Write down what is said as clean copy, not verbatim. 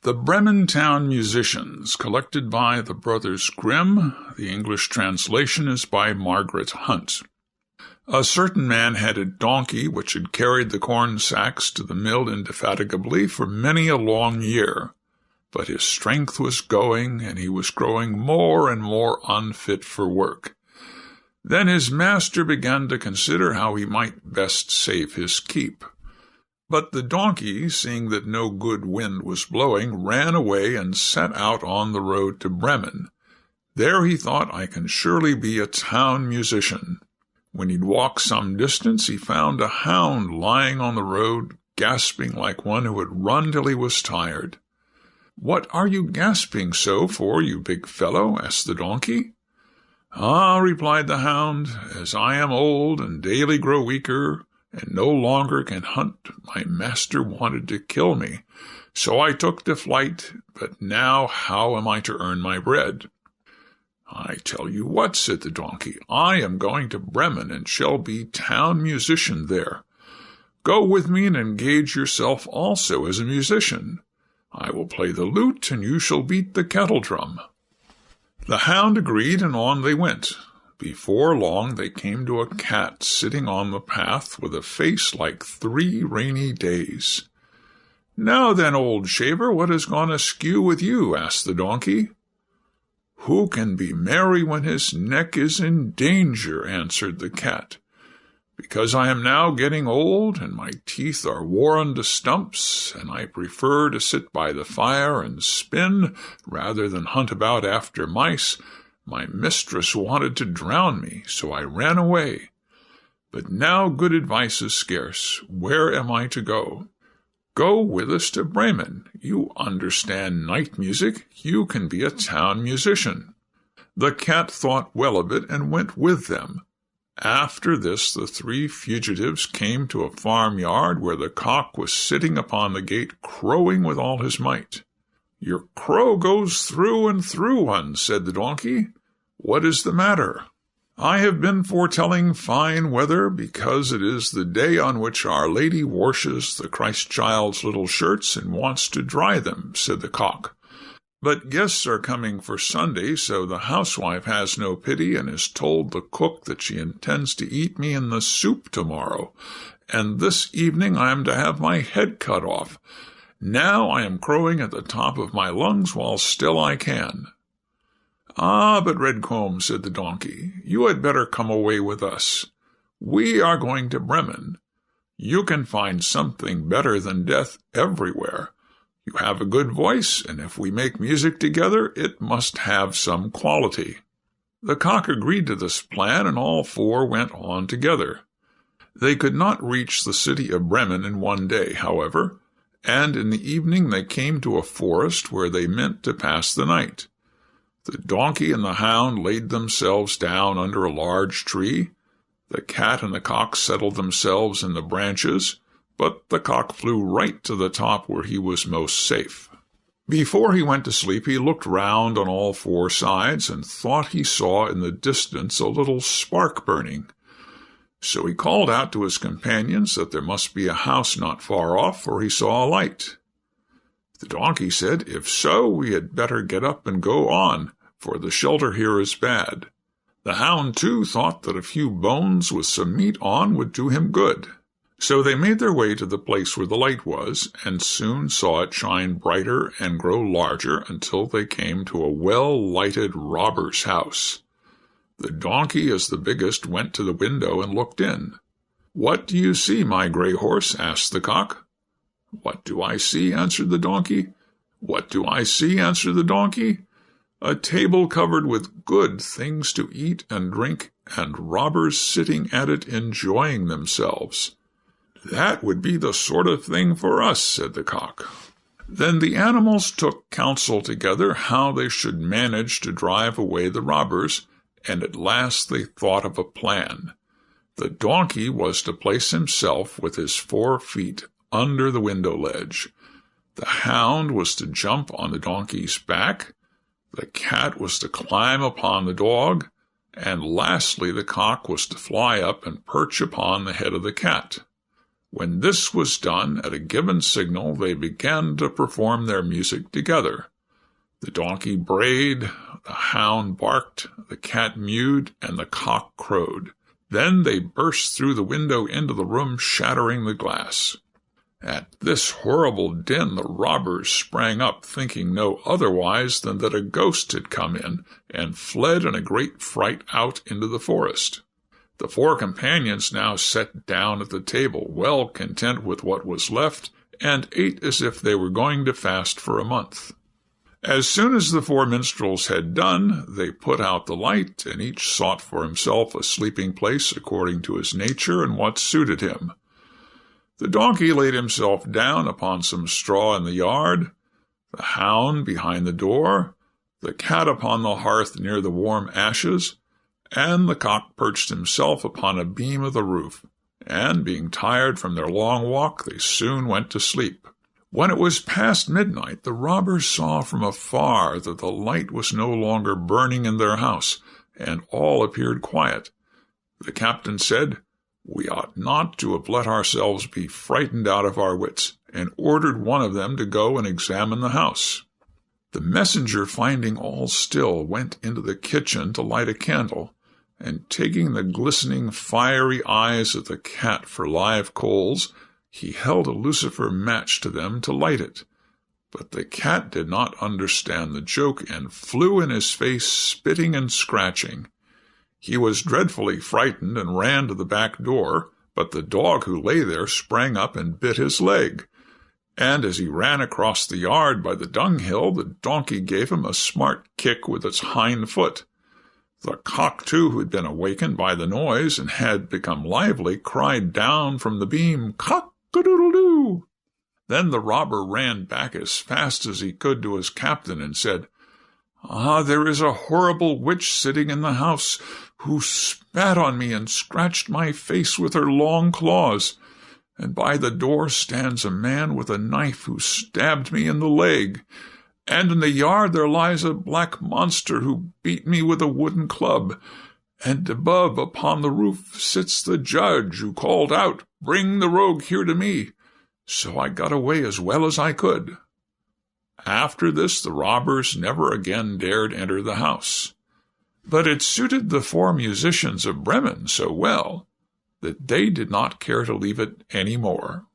The Bremen Town Musicians, collected by the Brothers Grimm. The English translation is by Margaret Hunt. A certain man had a donkey which had carried the corn sacks to the mill indefatigably for many a long year. But his strength was going, and he was growing more and more unfit for work. Then his master began to consider how he might best save his keep. But the donkey, seeing that no good wind was blowing, ran away and set out on the road to Bremen. There he thought, I can surely be a town musician. When he'd walked some distance, he found a hound lying on the road, gasping like one who had run till he was tired. "What are you gasping so for, you big fellow?" asked the donkey. "Ah," replied the hound, "as I am old and daily grow weaker, and no longer can hunt, my master wanted to kill me. So I took to flight, but now how am I to earn my bread?" "I tell you what," said the donkey, "I am going to Bremen, and shall be town musician there. Go with me and engage yourself also as a musician. I will play the lute, and you shall beat the kettle-drum." The hound agreed, and on they went. Before long they came to a cat sitting on the path with a face like 3 rainy days. "Now then, old shaver, what has gone askew with you?" asked the donkey. "Who can be merry when his neck is in danger?" answered the cat. "Because I am now getting old, and my teeth are worn to stumps, and I prefer to sit by the fire and spin rather than hunt about after mice. My mistress wanted to drown me, so I ran away. But now good advice is scarce. Where am I to go?" "Go with us to Bremen. You understand night music. You can be a town musician." The cat thought well of it and went with them. After this the 3 fugitives came to a farmyard where the cock was sitting upon the gate crowing with all his might. "Your crow goes through and through one," said the donkey. "What is the matter?" "I have been foretelling fine weather, because it is the day on which Our Lady washes the Christ-child's little shirts and wants to dry them," said the cock. "But guests are coming for Sunday, so the housewife has no pity and has told the cook that she intends to eat me in the soup tomorrow, and this evening I am to have my head cut off. Now I am crowing at the top of my lungs while still I can." "Ah, but Redcomb," said the donkey, "you had better come away with us. We are going to Bremen. You can find something better than death everywhere. You have a good voice, and if we make music together, it must have some quality." The cock agreed to this plan, and all 4 went on together. They could not reach the city of Bremen in one day, however, and in the evening they came to a forest where they meant to pass the night. The donkey and the hound laid themselves down under a large tree. The cat and the cock settled themselves in the branches, but the cock flew right to the top where he was most safe. Before he went to sleep, he looked round on all 4 sides and thought he saw in the distance a little spark burning. So he called out to his companions that there must be a house not far off, for he saw a light. The donkey said, "If so, we had better get up and go on, for the shelter here is bad." The hound, too, thought that a few bones with some meat on would do him good. So they made their way to the place where the light was, and soon saw it shine brighter and grow larger until they came to a well-lighted robber's house. The donkey, as the biggest, went to the window and looked in. "What do you see, my gray horse?" asked the cock. "What do I see?" answered the donkey. "What do I see?" answered the donkey. "A table covered with good things to eat and drink, and robbers sitting at it enjoying themselves." "That would be the sort of thing for us," said the cock. Then the animals took counsel together how they should manage to drive away the robbers, and at last they thought of a plan. The donkey was to place himself with his 4 feet under the window ledge. The hound was to jump on the donkey's back. The cat was to climb upon the dog, and lastly the cock was to fly up and perch upon the head of the cat. When this was done, at a given signal, they began to perform their music together. The donkey brayed, the hound barked, the cat mewed, and the cock crowed. Then they burst through the window into the room, shattering the glass. At this horrible din the robbers sprang up, thinking no otherwise than that a ghost had come in, and fled in a great fright out into the forest. The four companions now sat down at the table, well content with what was left, and ate as if they were going to fast for a month. As soon as the four minstrels had done, they put out the light, and each sought for himself a sleeping place according to his nature and what suited him. The donkey laid himself down upon some straw in the yard, the hound behind the door, the cat upon the hearth near the warm ashes, and the cock perched himself upon a beam of the roof, and, being tired from their long walk, they soon went to sleep. When it was past midnight, the robbers saw from afar that the light was no longer burning in their house, and all appeared quiet. The captain said, "We ought not to have let ourselves be frightened out of our wits," and ordered one of them to go and examine the house. The messenger, finding all still, went into the kitchen to light a candle, and taking the glistening fiery eyes of the cat for live coals, he held a lucifer match to them to light it. But the cat did not understand the joke, and flew in his face, spitting and scratching. He was dreadfully frightened, and ran to the back door, but the dog who lay there sprang up and bit his leg. And as he ran across the yard by the dunghill, the donkey gave him a smart kick with its hind foot. The cock, too, who had been awakened by the noise, and had become lively, cried down from the beam, "Cock-a-doodle-doo!" Then the robber ran back as fast as he could to his captain, and said, "Ah, there is a horrible witch sitting in the house, who spat on me and scratched my face with her long claws. And by the door stands a man with a knife who stabbed me in the leg. And in the yard there lies a black monster who beat me with a wooden club. And above, upon the roof, sits the judge, who called out, 'Bring the rogue here to me.' So I got away as well as I could." After this the robbers never again dared enter the house. But it suited the four musicians of Bremen so well that they did not care to leave it any more.